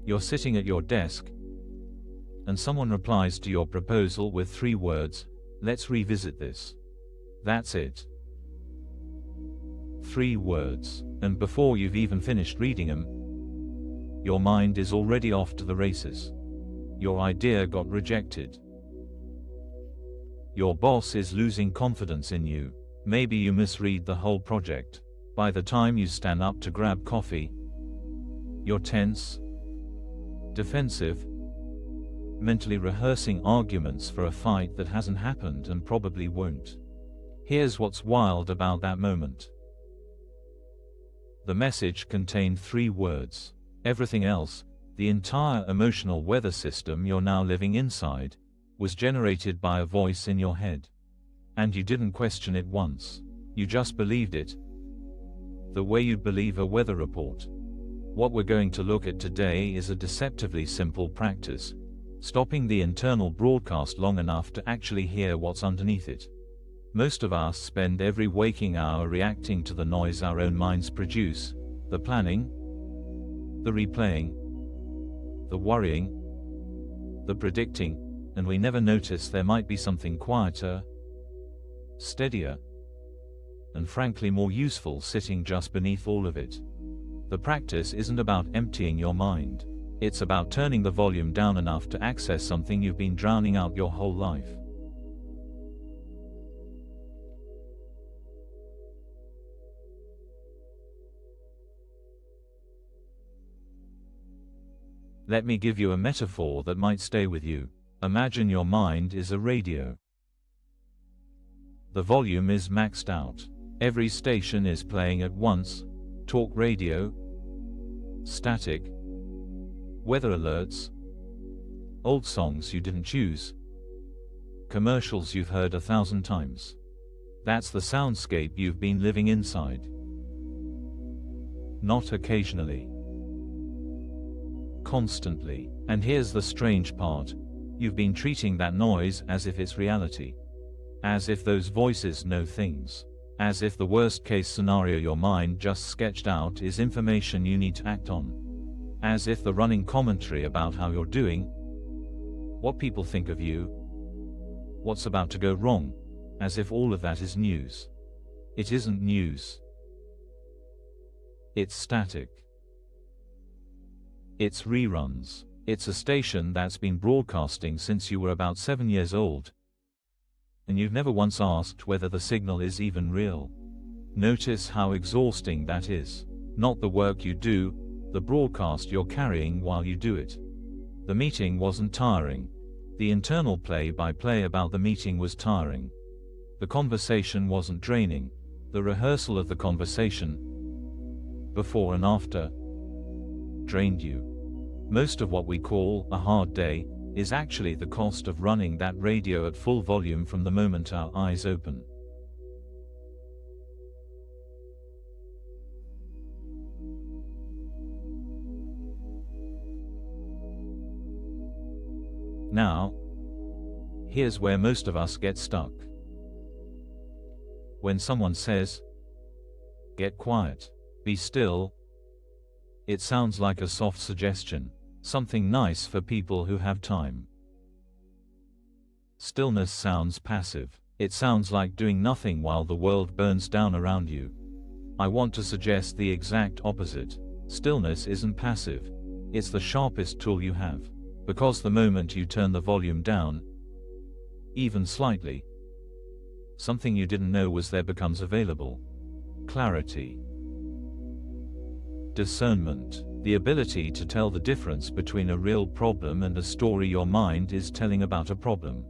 You're sitting at your desk, and someone replies to your proposal with 3 words, "Let's revisit this." That's it. 3 words, and before you've even finished reading them, your mind is already off to the races. Your idea got rejected. Your boss is losing confidence in you. Maybe you misread the whole project. By the time you stand up to grab coffee, you're tense, defensive, mentally rehearsing arguments for a fight that hasn't happened and probably won't. Here's what's wild about that moment. The message contained 3 words. Everything else, the entire emotional weather system you're now living inside, was generated by a voice in your head. And you didn't question it once. You just believed it. The way you'd believe a weather report. What we're going to look at today is a deceptively simple practice, stopping the internal broadcast long enough to actually hear what's underneath it. Most of us spend every waking hour reacting to the noise our own minds produce, the planning, the replaying, the worrying, the predicting, and we never notice there might be something quieter, steadier, and frankly more useful sitting just beneath all of it. The practice isn't about emptying your mind. It's about turning the volume down enough to access something you've been drowning out your whole life. Let me give you a metaphor that might stay with you. Imagine your mind is a radio. The volume is maxed out. Every station is playing at once: talk radio, static, weather alerts, old songs you didn't choose, commercials you've heard 1,000 times. That's the soundscape you've been living inside. Not occasionally. Constantly. And here's the strange part. You've been treating that noise as if it's reality. As if those voices know things. As if the worst-case scenario your mind just sketched out is information you need to act on. As if the running commentary about how you're doing, what people think of you, what's about to go wrong, as if all of that is news. It isn't news. It's static. It's reruns. It's a station that's been broadcasting since you were about 7 years old, and you've never once asked whether the signal is even real. Notice how exhausting that is. Not the work you do, the broadcast you're carrying while you do it. The meeting wasn't tiring. The internal play-by-play about the meeting was tiring. The conversation wasn't draining. The rehearsal of the conversation, before and after, drained you. Most of what we call a hard day is actually the cost of running that radio at full volume from the moment our eyes open. Now, here's where most of us get stuck. When someone says, "Get quiet, be still," it sounds like a soft suggestion, something nice for people who have time. Stillness sounds passive. It sounds like doing nothing while the world burns down around you. I want to suggest the exact opposite. Stillness isn't passive. It's the sharpest tool you have. Because the moment you turn the volume down, even slightly, something you didn't know was there becomes available. Clarity. Discernment. The ability to tell the difference between a real problem and a story your mind is telling about a problem.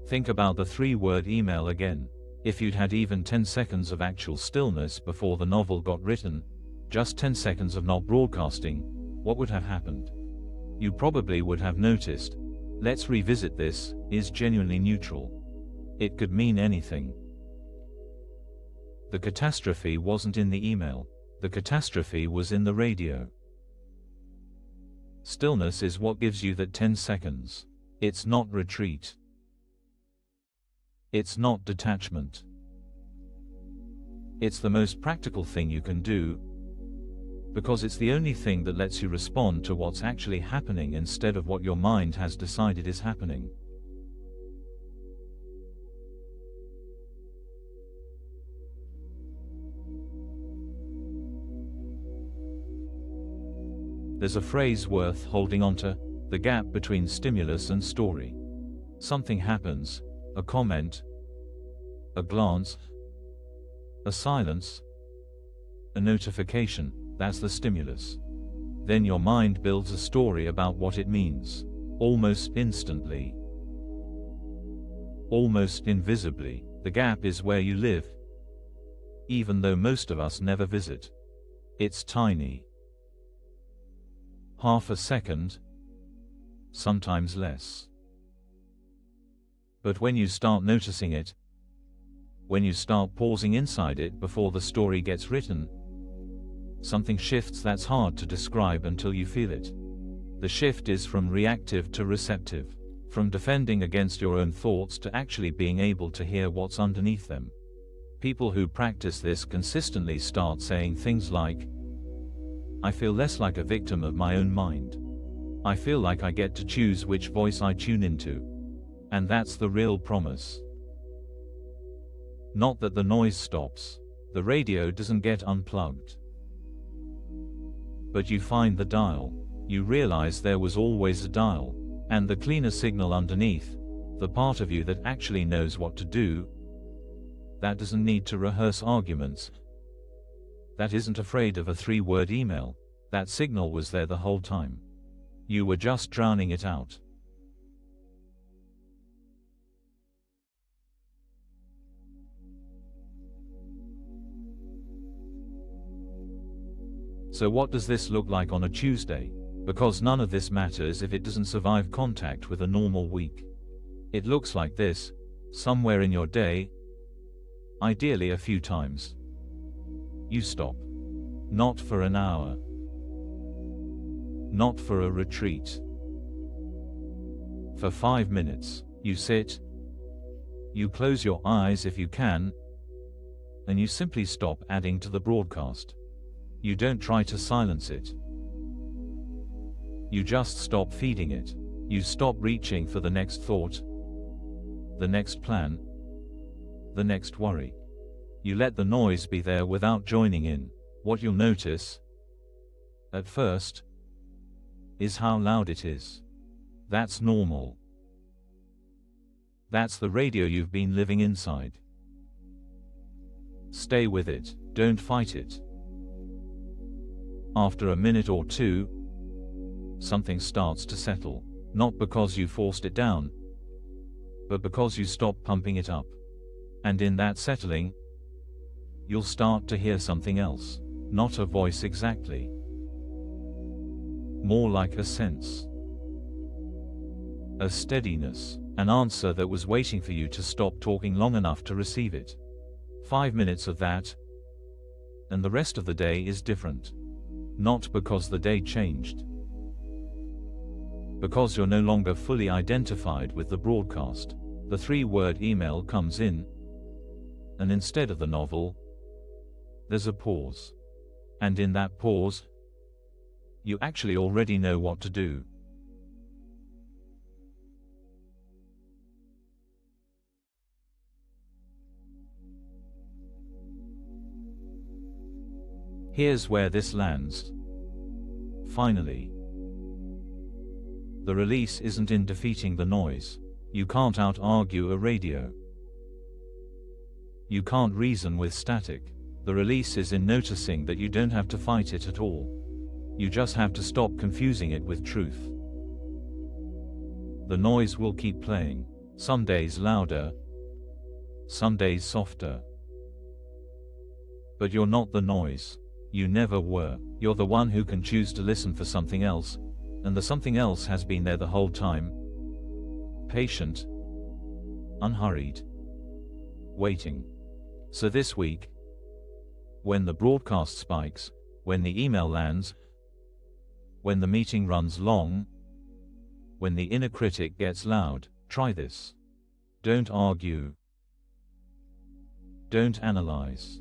Think about the 3-word email again. If you'd had even 10 seconds of actual stillness before the novel got written, just 10 seconds of not broadcasting, what would have happened? You probably would have noticed, "Let's revisit this," is genuinely neutral. It could mean anything. The catastrophe wasn't in the email. The catastrophe was in the radio. Stillness is what gives you that 10 seconds. It's not retreat. It's not detachment. It's the most practical thing you can do. Because it's the only thing that lets you respond to what's actually happening instead of what your mind has decided is happening. There's a phrase worth holding onto: the gap between stimulus and story. Something happens, a comment, a glance, a silence, a notification, that's the stimulus. Then your mind builds a story about what it means, almost instantly, almost invisibly. The gap is where you live, even though most of us never visit. It's tiny. Half a second, sometimes less. But when you start noticing it, when you start pausing inside it before the story gets written, something shifts that's hard to describe until you feel it. The shift is from reactive to receptive, from defending against your own thoughts to actually being able to hear what's underneath them. People who practice this consistently start saying things like, "I feel less like a victim of my own mind. I feel like I get to choose which voice I tune into." And that's the real promise. Not that the noise stops. The radio doesn't get unplugged. But you find the dial. You realize there was always a dial. And the cleaner signal underneath, the part of you that actually knows what to do, that doesn't need to rehearse arguments, that isn't afraid of a 3-word email, that signal was there the whole time. You were just drowning it out. So what does this look like on a Tuesday? Because none of this matters if it doesn't survive contact with a normal week. It looks like this, somewhere in your day, ideally a few times. You stop. Not for an hour. Not for a retreat. For 5 minutes, you sit. You close your eyes if you can, and you simply stop adding to the broadcast. You don't try to silence it. You just stop feeding it. You stop reaching for the next thought, the next plan, the next worry. You let the noise be there without joining in. What you'll notice, at first, is how loud it is. That's normal. That's the radio you've been living inside. Stay with it, don't fight it. After a minute or two, something starts to settle, not because you forced it down, but because you stopped pumping it up. And in that settling, you'll start to hear something else, not a voice exactly, more like a sense, a steadiness, an answer that was waiting for you to stop talking long enough to receive it. 5 minutes of that, and the rest of the day is different. Not because the day changed, because you're no longer fully identified with the broadcast. The 3-word email comes in, and instead of the novel, there's a pause. And in that pause, you actually already know what to do. Here's where this lands. Finally. The release isn't in defeating the noise. You can't out-argue a radio. You can't reason with static. The release is in noticing that you don't have to fight it at all. You just have to stop confusing it with truth. The noise will keep playing. Some days louder, some days softer. But you're not the noise. You never were. You're the one who can choose to listen for something else, and the something else has been there the whole time. Patient, unhurried, waiting. So this week, when the broadcast spikes, when the email lands, when the meeting runs long, when the inner critic gets loud, try this. Don't argue. Don't analyze.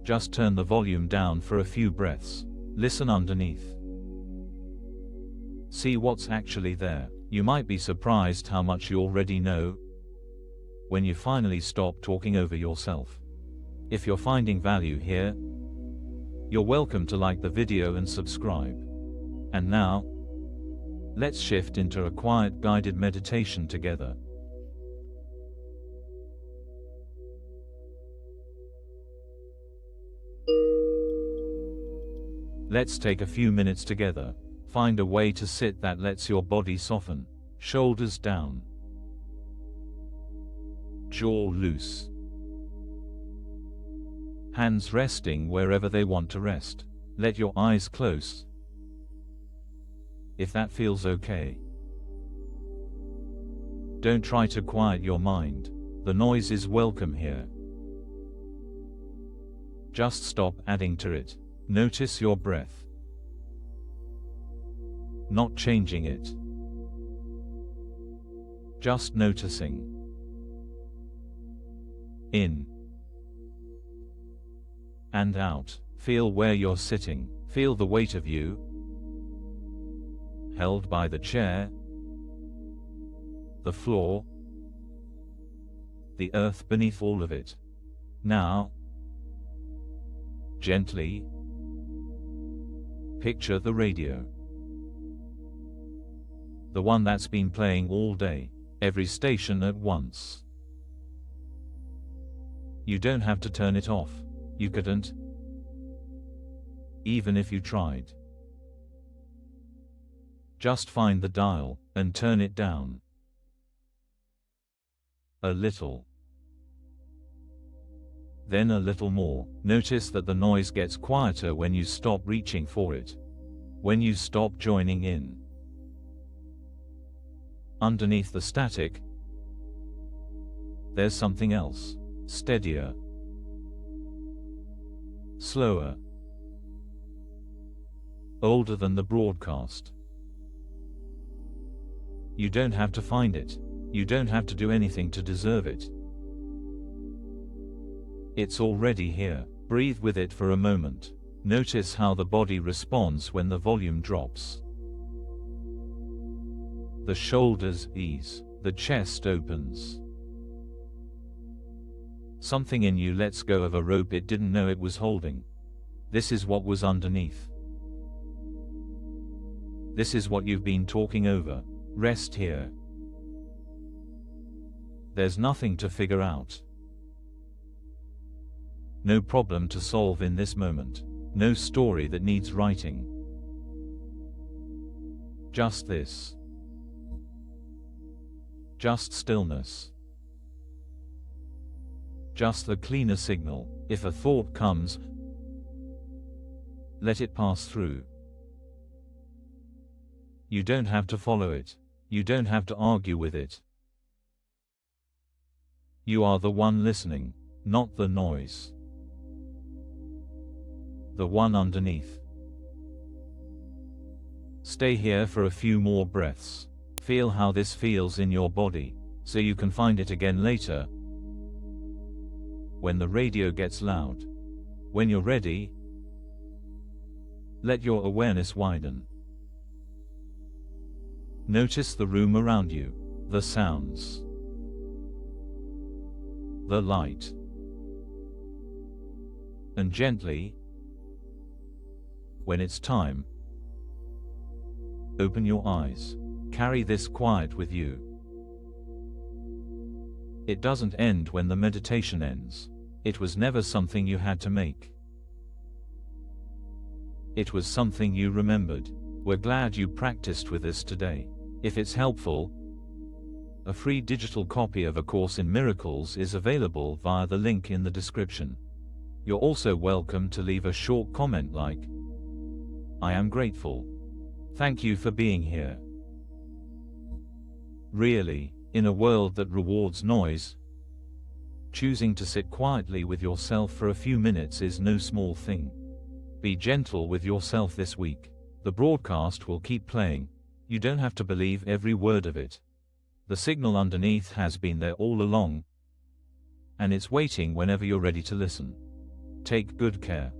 Just turn the volume down for a few breaths. Listen underneath. See what's actually there. You might be surprised how much you already know when you finally stop talking over yourself. If you're finding value here, you're welcome to like the video and subscribe. And now, let's shift into a quiet guided meditation together. Let's take a few minutes together. Find a way to sit that lets your body soften. Shoulders down. Jaw loose. Hands resting wherever they want to rest. Let your eyes close, if that feels okay. Don't try to quiet your mind. The noise is welcome here. Just stop adding to it. Notice your breath. Not changing it. Just noticing. In and out. Feel where you're sitting. Feel the weight of you, held by the chair, the floor, the earth beneath all of it. Now, gently, picture the radio. The one that's been playing all day, every station at once. You don't have to turn it off. You couldn't, even if you tried. Just find the dial and turn it down a little. Then a little more. Notice that the noise gets quieter when you stop reaching for it. When you stop joining in. Underneath the static, there's something else. Steadier. Slower. Older than the broadcast. You don't have to find it. You don't have to do anything to deserve it. It's already here. Breathe with it for a moment. Notice how the body responds when the volume drops. The shoulders ease. The chest opens. Something in you lets go of a rope it didn't know it was holding. This is what was underneath. This is what you've been talking over. Rest here. There's nothing to figure out. No problem to solve in this moment. No story that needs writing. Just this. Just stillness. Just the cleaner signal. If a thought comes, let it pass through. You don't have to follow it. You don't have to argue with it. You are the one listening, not the noise. The one underneath. Stay here for a few more breaths. Feel how this feels in your body, so you can find it again later. When the radio gets loud. When you're ready, let your awareness widen. Notice the room around you, the sounds, the light. And gently, when it's time, open your eyes. Carry this quiet with you. It doesn't end when the meditation ends. It was never something you had to make. It was something you remembered. We're glad you practiced with us today. If it's helpful, a free digital copy of A Course in Miracles is available via the link in the description. You're also welcome to leave a short comment like, "I am grateful. Thank you for being here." Really, in a world that rewards noise, choosing to sit quietly with yourself for a few minutes is no small thing. Be gentle with yourself this week. The broadcast will keep playing. You don't have to believe every word of it. The signal underneath has been there all along, and it's waiting whenever you're ready to listen. Take good care.